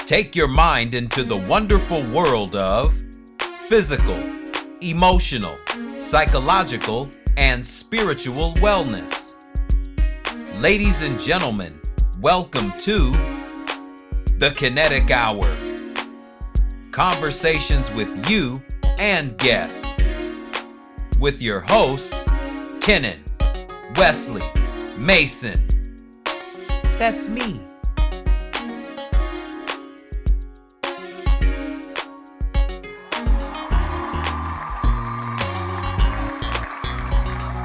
Take your mind into the wonderful world of physical, emotional, psychological, and spiritual wellness. Ladies and gentlemen, welcome to the Kinetic Hour. Conversations with you and guests. With your host, Kenan Wesley Mason. That's me.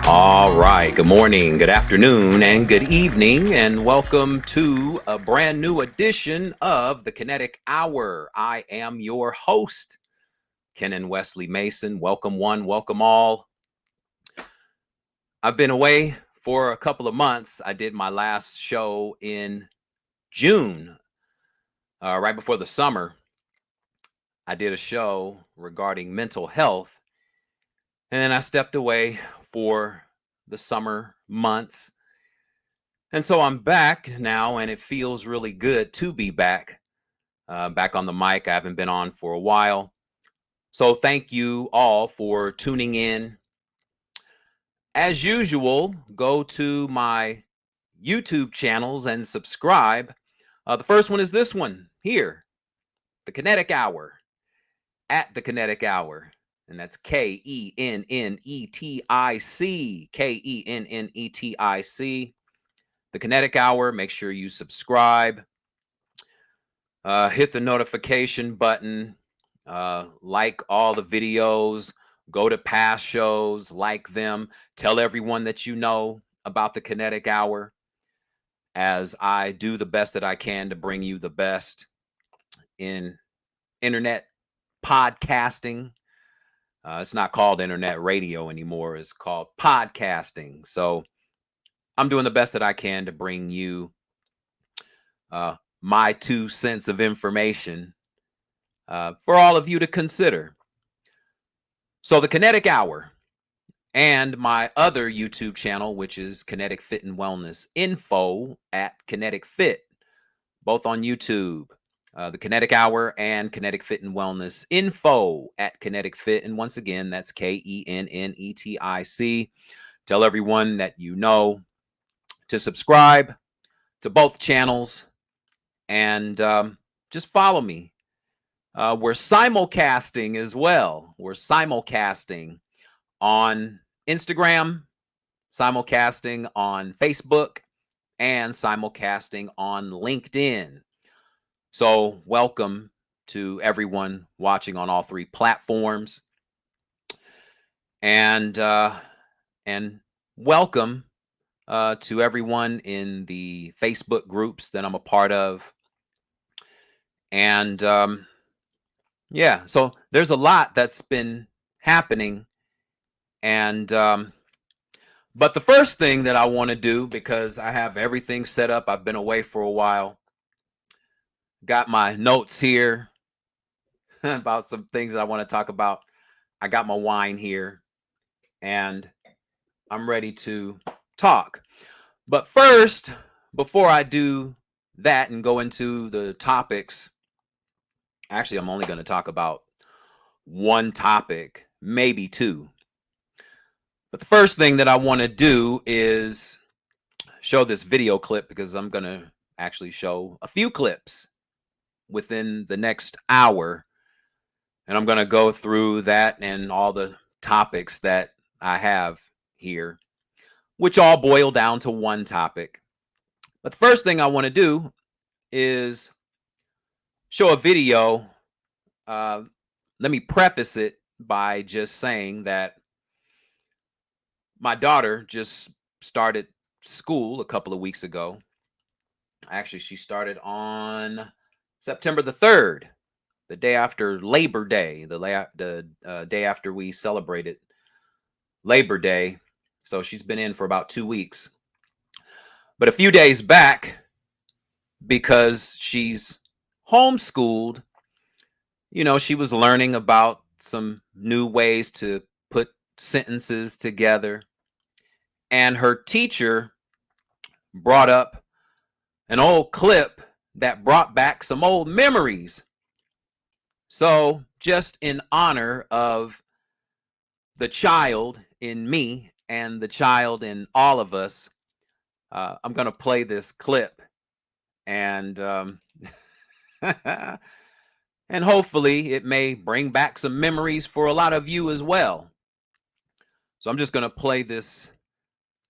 All right. Good morning, good afternoon, and good evening, and welcome to a brand new edition of the Kinetic Hour. I am your host, Kenan Wesley Mason. Welcome one, welcome all. I've been away for a couple of months. I did my last show in June, right before the summer. I did a show regarding mental health, and then I stepped away for the summer months. And so I'm back now, and it feels really good to be back on the mic. I haven't been on for a while. So thank you all for tuning in. As usual, go to my YouTube channels and subscribe. The first one is this one here, the Kinetic Hour, at the Kinetic Hour. And that's Kennetic, Kennetic. The Kinetic Hour. Make sure you subscribe. Hit the notification button. Like all the videos. Go to past shows. Like them. Tell everyone that you know about the Kinetic Hour, as I do the best that I can to bring you the best in internet podcasting. It's not called internet radio anymore. It's called podcasting. So I'm doing the best that I can to bring you my 2 cents of information for all of you to consider. So the Kinetic Hour and my other YouTube channel, which is Kinetic Fit and Wellness Info at Kinetic Fit, both on YouTube. The Kinetic Hour and Kinetic Fit and Wellness Info at Kinetic Fit. And once again, that's Kennetic. Tell everyone that you know to subscribe to both channels and just follow me. We're simulcasting as well. We're simulcasting on Instagram, simulcasting on Facebook, and simulcasting on LinkedIn. So welcome to everyone watching on all 3 platforms, and welcome to everyone in the Facebook groups that I'm a part of. And yeah, so there's a lot that's been happening. And but the first thing that I want to do, because I have everything set up, I've been away for a while. Got my notes here about some things that I want to talk about. I got my wine here, and I'm ready to talk. But first, before I do that and go into the topics, actually, I'm only going to talk about one topic, maybe 2. But the first thing that I want to do is show this video clip, because I'm going to actually show a few clips within the next hour, and I'm going to go through that and all the topics that I have here, which all boil down to one topic. But the first thing I want to do is show a video. Let me preface it by just saying that my daughter just started school a couple of weeks ago. Actually, she started on September the 3rd, the day after Labor Day, the day after we celebrated Labor Day. So she's been in for about 2 weeks. But a few days back, because she's homeschooled, she was learning about some new ways to put sentences together. And her teacher brought up an old clip that brought back some old memories. So just in honor of the child in me and the child in all of us, I'm going to play this clip, and and hopefully it may bring back some memories for a lot of you as well. So I'm just going to play this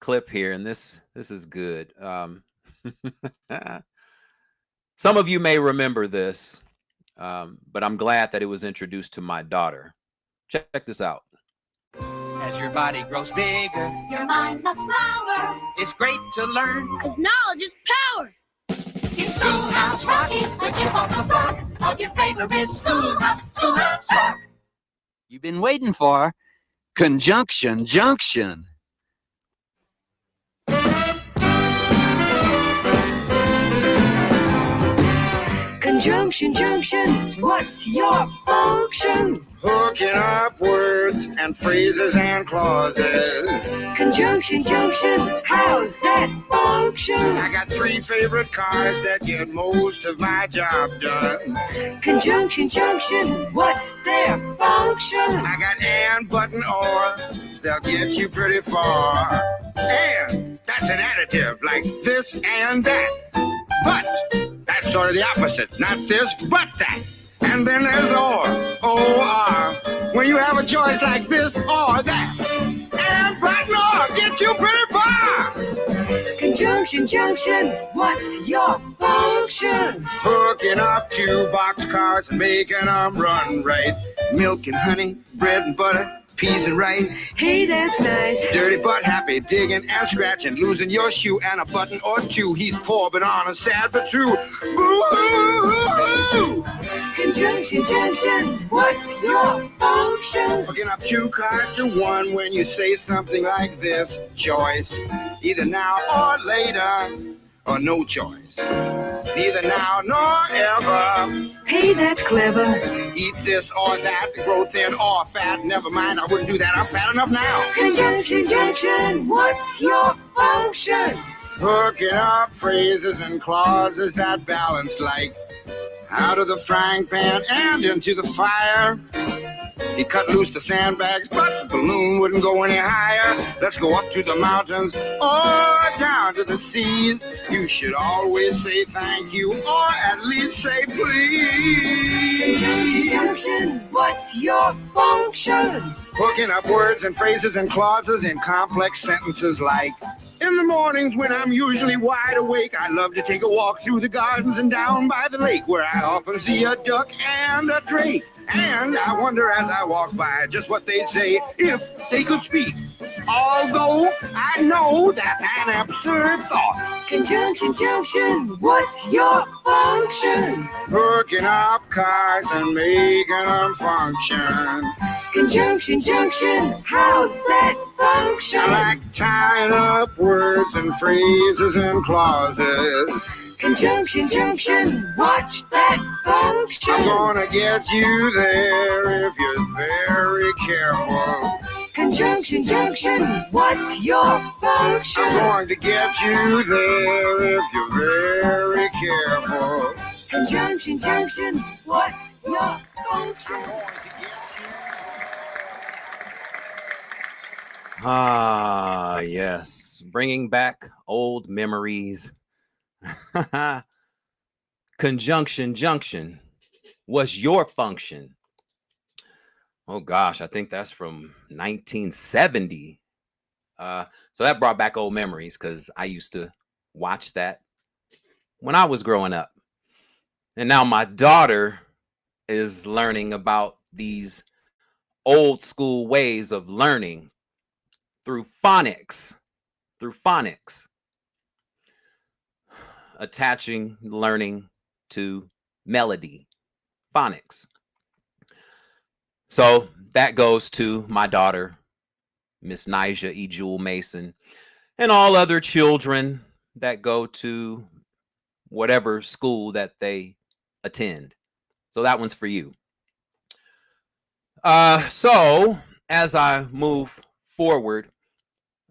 clip here, and this is good. Some of you may remember this, but I'm glad that it was introduced to my daughter. Check this out. As your body grows bigger, your mind must flower. It's great to learn, 'cause knowledge is power. In Schoolhouse Rocky, the chip on the block of your favorite schoolhouse, Schoolhouse Rock. You've been waiting for Conjunction Junction. Conjunction Junction, what's your function? Hooking up words and phrases and clauses. Conjunction Junction, how's that function? I got 3 favorite cars that get most of my job done. Conjunction Junction, what's their function? I got and, but, and, or, they'll get you pretty far. And, that's an additive, like this and that. But, that's sort of the opposite, not this, but that. And then there's or, O-R, when you have a choice like this or that. And, but, or, get you pretty far. Conjunction Junction, what's your function? Hooking up 2 boxcars and making them run right. Milk and honey, bread and butter, peas and rice. Hey, that's nice. Dirty but happy, digging and scratching, losing your shoe and a button or 2. He's poor but honest, sad but true. Boo-hoo-hoo-hoo! Conjunction Junction, what's your function? Hooking up 2 cars to 1 when you say something like this. Choice, either now or later, or no choice. Neither now nor ever. Hey, that's clever. Eat this or that, grow thin or fat. Never mind, I wouldn't do that, I'm fat enough now. Conjunction Junction, what's your function? Hooking up phrases and clauses that balance like out of the frying pan and into the fire. He cut loose the sandbags, but the balloon wouldn't go any higher. Let's go up to the mountains or down to the seas. You should always say thank you or at least say please. Conjunction Junction, what's your function? Hooking up words and phrases and clauses in complex sentences like, in the mornings when I'm usually wide awake, I love to take a walk through the gardens and down by the lake where I often see a duck and a drake. And I wonder as I walk by just what they'd say if they could speak. Although I know that's an absurd thought. Conjunction Junction, what's your function? Hooking up cars and making them function. Conjunction Junction, how's that function? I like tying up words and phrases and clauses. Conjunction Junction, watch that function. I'm gonna get you there if you're very careful. Conjunction Junction, what's your function? I'm going to get you there if you're very careful. Conjunction Junction, what's your function? Ah, yes. Bringing back old memories. Conjunction Junction. What's your function? Oh gosh, I think that's from 1970. So that brought back old memories because I used to watch that when I was growing up. And now my daughter is learning about these old school ways of learning through phonics, attaching learning to melody, phonics. So that goes to my daughter, Miss Nija E. Jewel Mason, and all other children that go to whatever school that they attend. So that one's for you. So as I move forward,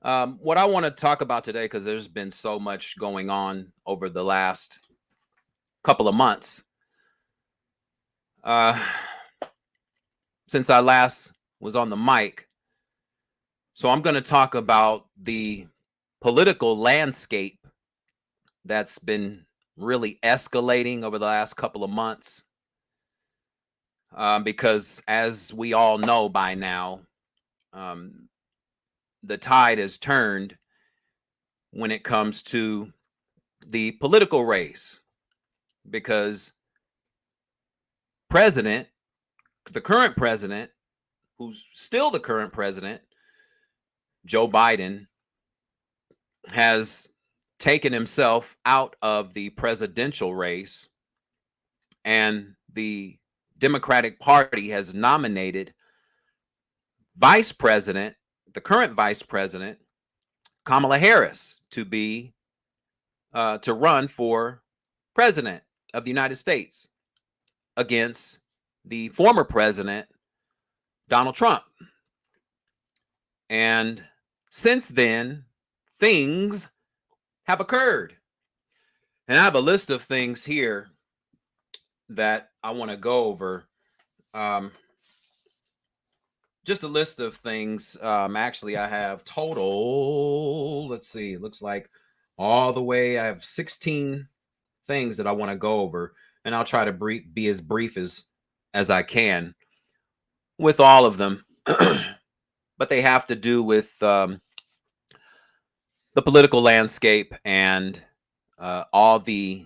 what I want to talk about today, because there's been so much going on over the last couple of months since I last was on the mic. So I'm going to talk about the political landscape that's been really escalating over the last couple of months. Because as we all know by now, the tide has turned when it comes to the political race, because the current president, who's still the current president, Joe Biden, has taken himself out of the presidential race, and the Democratic Party has nominated the current vice president, Kamala Harris, to run for president of the United States against the former president, Donald Trump. And since then, things have occurred. And I have a list of things here that I want to go over. Just a list of things. Actually, I have total, let's see, it looks like all the way, I have 16 things that I want to go over. And I'll try to be as brief as I can with all of them. But they have to do with the political landscape and all the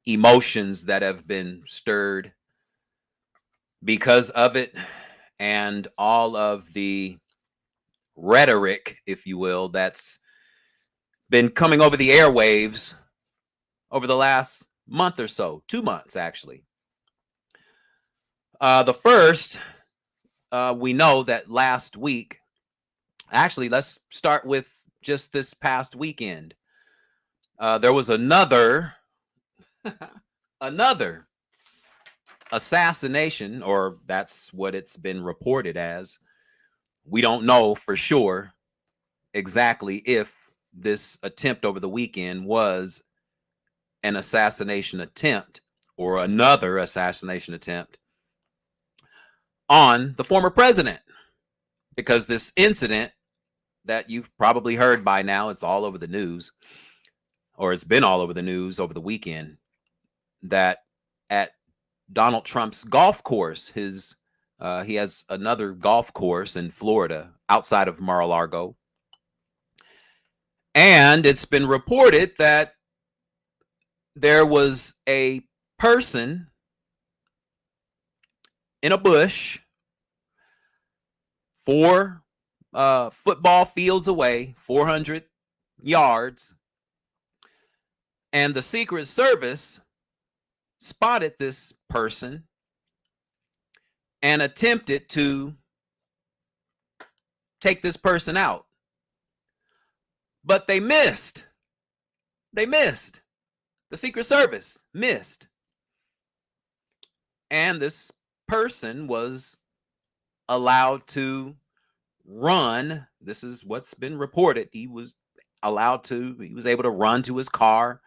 emotions that have been stirred because of it, and all of the rhetoric, if you will, that's been coming over the airwaves over the last month or so, 2 months actually. The first, we know that last week, actually, let's start with just this past weekend. There was another assassination, or that's what it's been reported as. We don't know for sure exactly if this attempt over the weekend was an assassination attempt or another assassination attempt on the former president, because this incident that you've probably heard by now, it's all over the news, or it's been all over the news over the weekend, that at Donald Trump's golf course, he has another golf course in Florida outside of Mar-a-Lago, and it's been reported that there was a person in a bush 4 football fields away, 400 yards, and the Secret Service spotted this person and attempted to take this person out. But they missed. The Secret Service missed. And this person was allowed to run. This is what's been reported. He was able to run to his car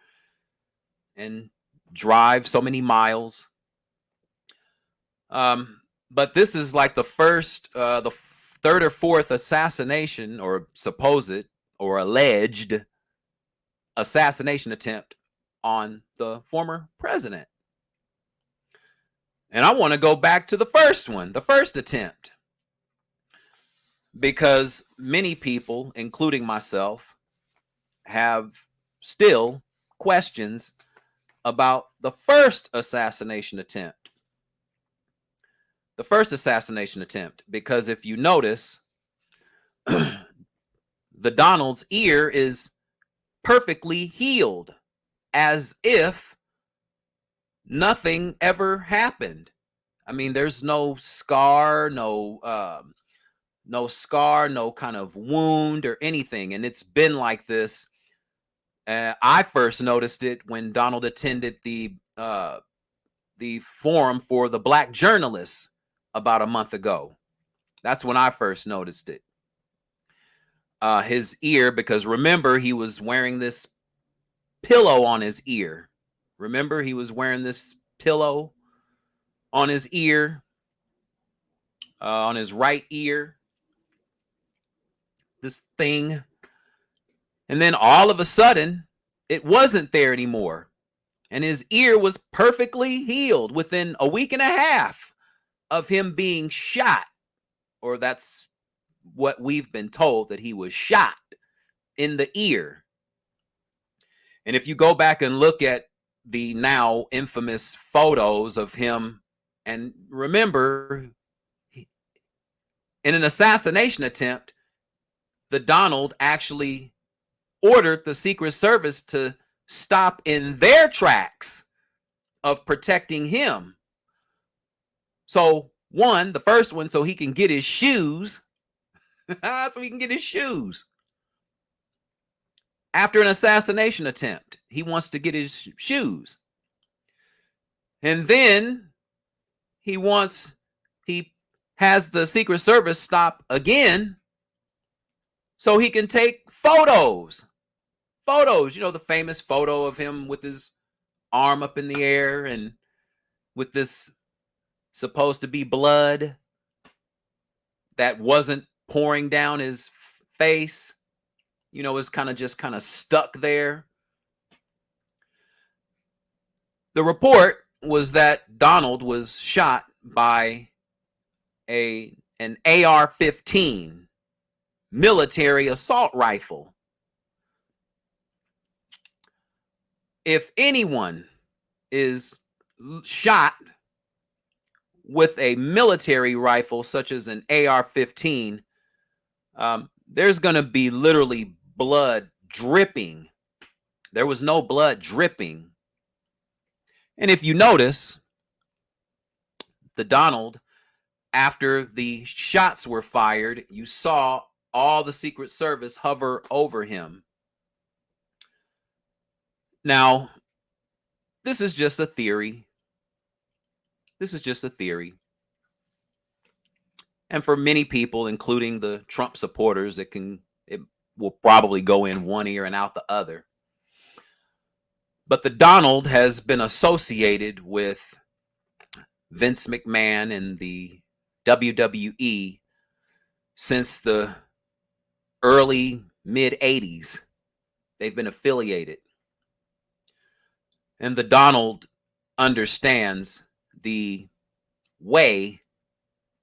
and drive so many miles. But this is like the first, the third or fourth assassination, or supposed or alleged assassination attempt on the former president. And I want to go back to the first attempt, because many people, including myself, have still questions about the first assassination attempt. Because if you notice, the Donald's ear is perfectly healed, as if nothing ever happened. I mean, there's no scar, no kind of wound or anything. And it's been like this. I first noticed it when Donald attended the forum for the Black journalists about a month ago. That's when I first noticed it. His ear, because remember, he was wearing this pillow on his ear, Remember, he was wearing this pillow on his ear, on his right ear, this thing. And then all of a sudden, it wasn't there anymore. And his ear was perfectly healed within a week and a half of him being shot. Or that's what we've been told, that he was shot in the ear. And if you go back and look at the now infamous photos of him, and remember, in an assassination attempt, the Donald actually ordered the Secret Service to stop in their tracks of protecting him. So one, the first one, so he can get his shoes. So he can get his shoes. After an assassination attempt, he wants to get his shoes. And then he has the Secret Service stop again so he can take photos. Photos, you know, the famous photo of him with his arm up in the air and with this supposed to be blood that wasn't pouring down his face. You know, it's kind of stuck there. The report was that Donald was shot by an AR-15 military assault rifle. If anyone is shot with a military rifle such as an AR-15, there's going to be literally blood dripping. There was no blood dripping. And if you notice, the Donald, after the shots were fired, you saw all the Secret Service hover over him. Now, this is just a theory. This is just a theory. And for many people, including the Trump supporters, it will probably go in one ear and out the other. But the Donald has been associated with Vince McMahon and the WWE since the early mid-80s. They've been affiliated. And the Donald understands the way,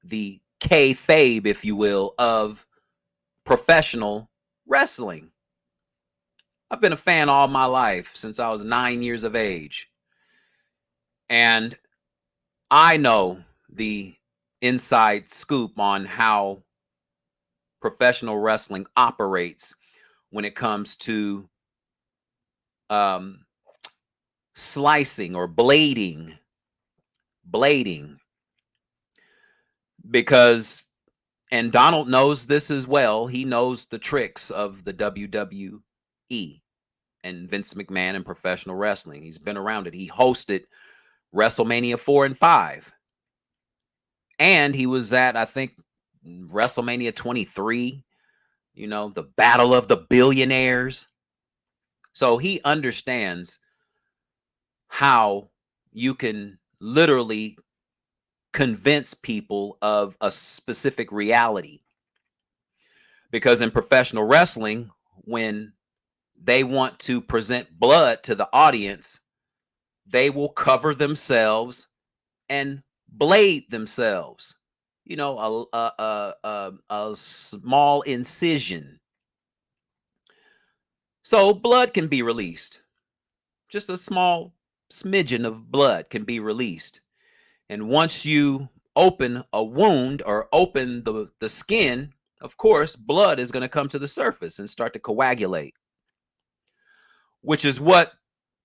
the kayfabe, if you will, of professional wrestling. I've been a fan all my life since I was 9 years of age. And I know the inside scoop on how professional wrestling operates when it comes to slicing or blading. Because, and Donald knows this as well, he knows the tricks of the WWE and Vince McMahon and professional wrestling. He's been around it. He hosted WrestleMania 4 and 5. And he was at, I think, WrestleMania 23, you know, the Battle of the Billionaires. So he understands how you can literally convince people of a specific reality. Because in professional wrestling, when they want to present blood to the audience, they will cover themselves and blade themselves. You know, a small incision. So blood can be released. Just a small smidgen of blood can be released. And once you open a wound or open the skin, of course, blood is going to come to the surface and start to coagulate, which is what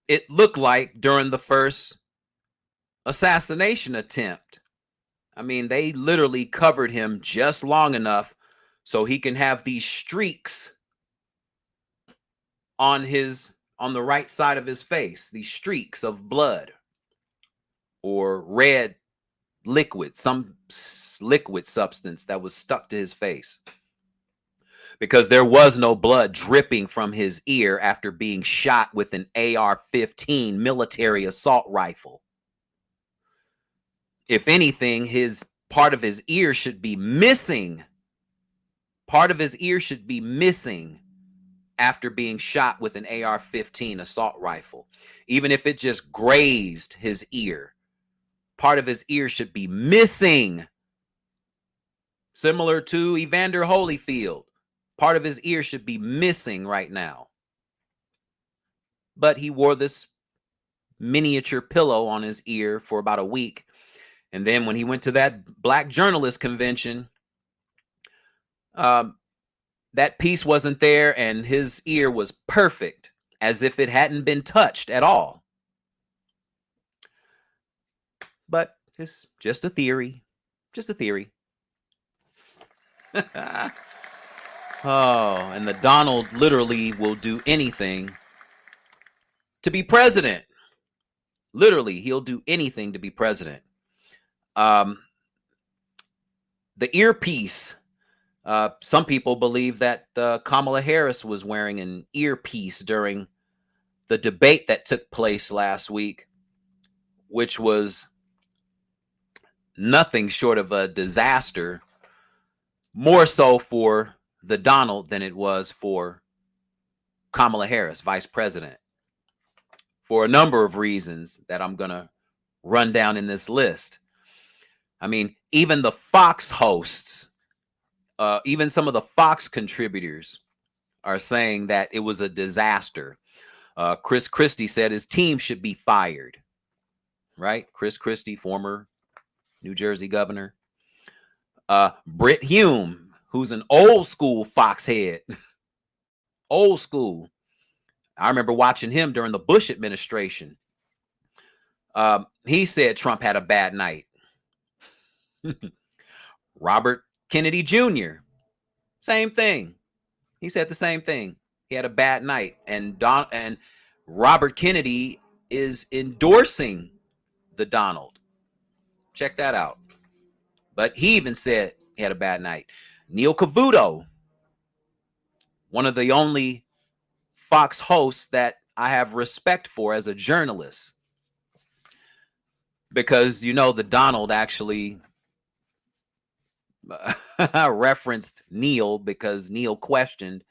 it looked like during the first assassination attempt. I mean, they literally covered him just long enough so he can have these streaks on the right side of his face, these streaks of blood or red liquid, some liquid substance that was stuck to his face. because there was no blood dripping from his ear after being shot with an AR-15 military assault rifle. If anything, his part of his ear should be missing. Part of his ear should be missing after being shot with an AR-15 assault rifle. Even if it just grazed his ear, part of his ear should be missing. Similar to Evander Holyfield, part of his ear should be missing right now. But he wore this miniature pillow on his ear for about a week. And then when he went to that black journalist convention, that piece wasn't there, and his ear was perfect, as if it hadn't been touched at all. But it's just a theory. Just a theory. Oh, and the Donald literally will do anything to be president. Literally, he'll do anything to be president. The earpiece. Some people believe that Kamala Harris was wearing an earpiece during the debate that took place last week, which was nothing short of a disaster, more so for the Donald than it was for Kamala Harris, vice president, for a number of reasons that I'm going to run down in this list. I mean, even the Fox hosts, even some of the Fox contributors are saying that it was a disaster. Chris Christie said his team should be fired, right? Chris Christie, former New Jersey governor. Britt Hume, who's an old school Fox head, old school. I remember watching him during the Bush administration. He said Trump had a bad night. Robert Kennedy Jr., same thing. He said the same thing. He had a bad night. And Robert Kennedy is endorsing the Donald. Check that out. But he even said he had a bad night. Neil Cavuto, one of the only Fox hosts that I have respect for as a journalist. Because, you know, the Donald actually referenced Neil because Neil questioned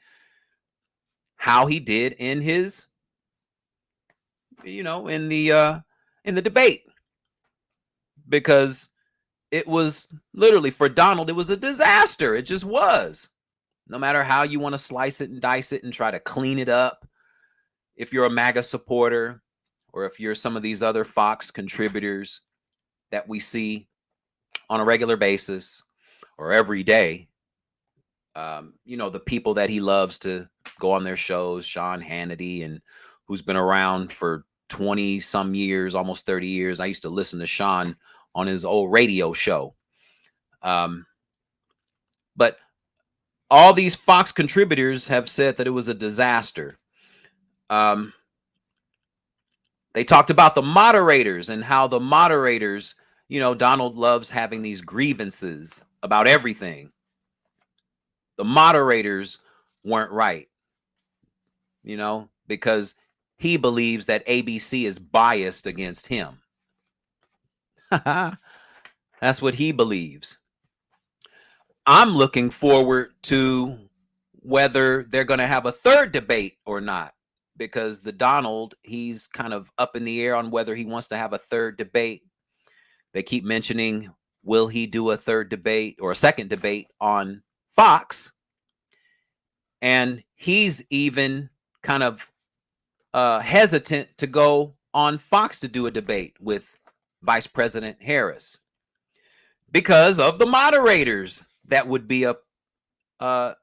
how he did in his, you know, in the debate, because it was literally, for Donald, it was a disaster. It just was. No matter how you want to slice it and dice it and try to clean it up, if you're a MAGA supporter or if you're some of these other Fox contributors that we see on a regular basis or every day, you know, the people that he loves to go on their shows, Sean Hannity, and who's been around for 20 some years, almost 30 years. I used to listen to Sean on his old radio show. But all these Fox contributors have said that it was a disaster. They talked about the moderators and how the moderators, you know, Donald loves having these grievances about everything. The moderators weren't right, you know, because he believes that ABC is biased against him. That's what he believes. I'm looking forward to whether they're going to have a third debate or not, because the Donald, he's kind of up in the air on whether he wants to have a third debate. They keep mentioning, will he do a third debate or a second debate on Fox? And he's even kind of hesitant to go on Fox to do a debate with Vice President Harris because of the moderators that would be up on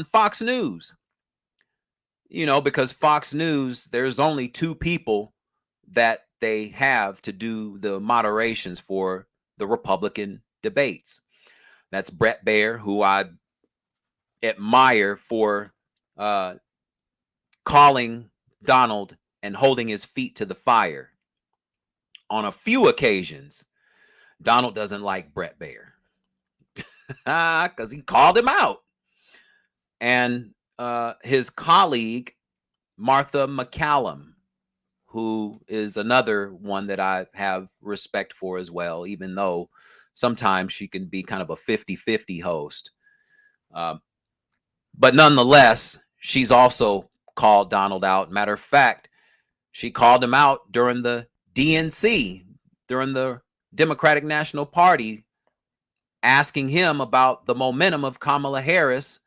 Fox News. You know, because Fox News, there's only two people that they have to do the moderations for the Republican debates. That's Bret Baier, who I admire for calling Donald and holding his feet to the fire. On a few occasions, Donald doesn't like Bret Baier because he called him out. and his colleague, Martha McCallum, who is another one that I have respect for as well, even though sometimes she can be kind of a 50-50 host. But nonetheless, she's also called Donald out. Matter of fact, she called him out during the DNC, during the Democratic National Party, asking him about the momentum of Kamala Harris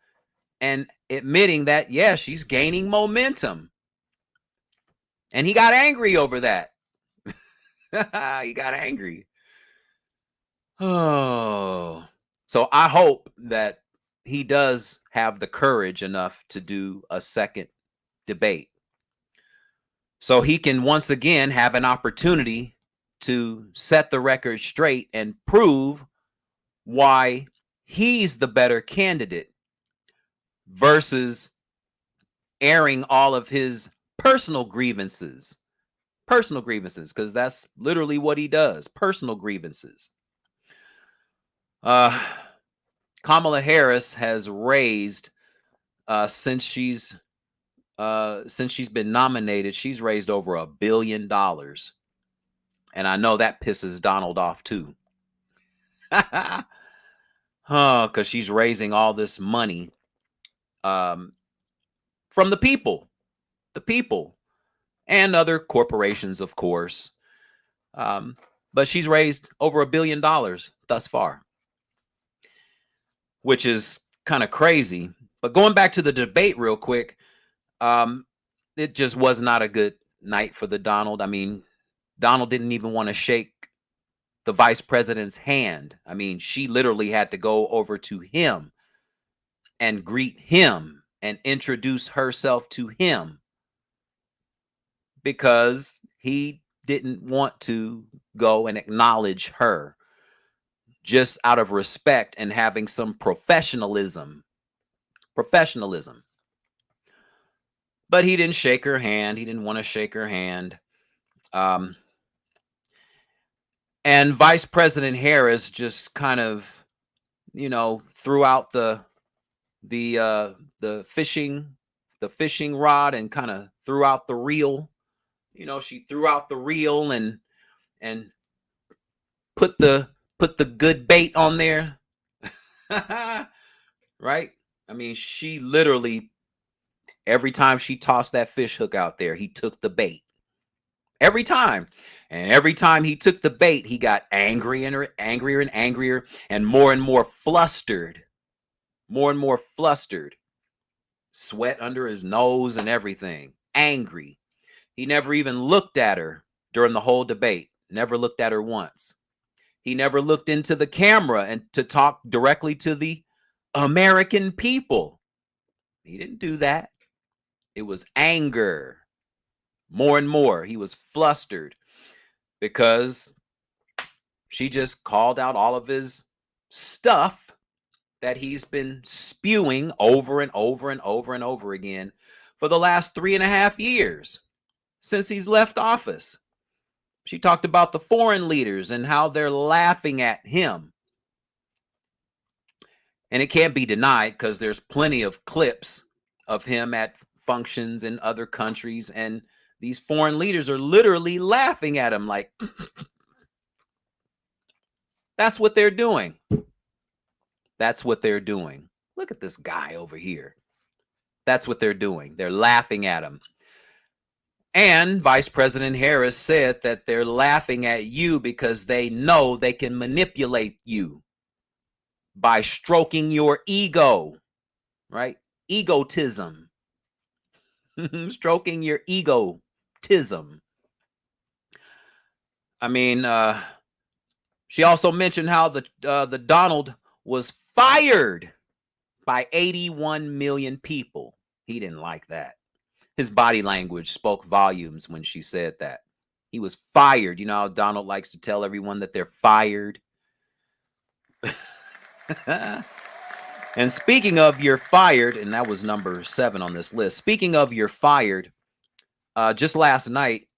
and admitting that, yeah, she's gaining momentum. And he got angry over that. He got angry. Oh. So I hope that he does have the courage enough to do a second debate, so he can once again have an opportunity to set the record straight and prove why he's the better candidate versus airing all of his personal grievances, because that's literally what he does, personal grievances. Kamala Harris has raised, since she's been nominated, she's raised over $1 billion. And I know that pisses Donald off too. Because she's raising all this money from the people, and other corporations, of course. But she's raised over $1 billion thus far, which is kind of crazy. But going back to the debate real quick, it just was not a good night for the Donald. I mean, Donald didn't even want to shake the vice president's hand. I mean, she literally had to go over to him and greet him and introduce herself to him because he didn't want to go and acknowledge her, just out of respect and having some professionalism. But he didn't shake her hand. He didn't want to shake her hand. And Vice President Harris just kind of, threw out the fishing rod and kind of threw out the reel. She threw out the reel and put the good bait on there. Right? I mean, she literally, every time she tossed that fish hook out there, he took the bait. Every time. And every time he took the bait, he got angrier and angrier and more flustered. Sweat under his nose and everything. Angry. He never even looked at her during the whole debate. Never looked at her once. He never looked into the camera and to talk directly to the American people. He didn't do that. It was anger. More and more. He was flustered because she just called out all of his stuff that he's been spewing over and over again for the last 3.5 years since he's left office. She talked about the foreign leaders and how they're laughing at him. And it can't be denied because there's plenty of clips of him at functions in other countries, and these foreign leaders are literally laughing at him like, that's what they're doing. That's what they're doing. Look at this guy over here. That's what they're doing. They're laughing at him. And Vice President Harris said that they're laughing at you because they know they can manipulate you by stroking your ego, right? Egotism. Stroking your egotism. I mean, she also mentioned how the Donald was fired by 81 million people. He didn't like that. His body language spoke volumes when she said that. He was fired. You know how Donald likes to tell everyone that they're fired. And speaking of you're fired, and that was number 7 on this list. Speaking of you're fired, just last night,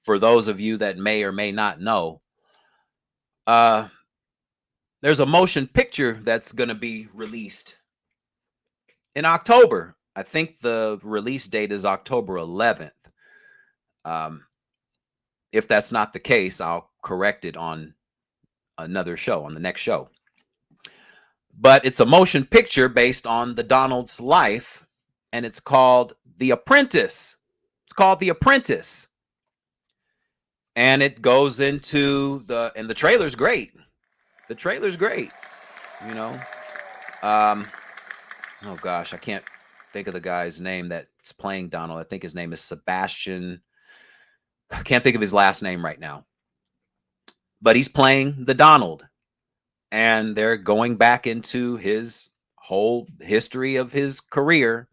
for those of you that may or may not know, there's a motion picture that's going to be released in October. I think the release date is October 11th. If that's not the case, I'll correct it on another show, on the next show. But it's a motion picture based on the Donald's life, and it's called The Apprentice. It's called The Apprentice. And it goes into and the trailer's great. The trailer's great, you know. Oh gosh, I can't think of the guy's name that's playing Donald. I think his name is Sebastian. I can't think of his last name right now. But he's playing the Donald. And they're going back into his whole history of his career,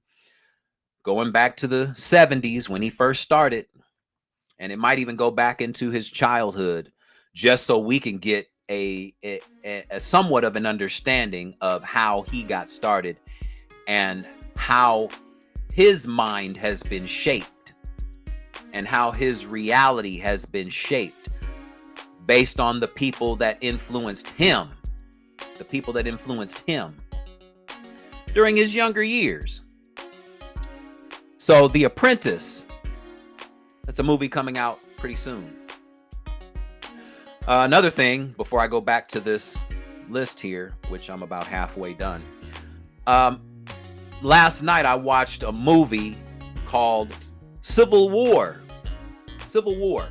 going back to the 70s when he first started. And it might even go back into his childhood, just so we can get a somewhat of an understanding of how he got started and how his mind has been shaped and how his reality has been shaped based on the people that influenced him, during his younger years. So The Apprentice, that's a movie coming out pretty soon. Another thing, before I go back to this list here, which I'm about halfway done. Last night I watched a movie called Civil War. Civil War.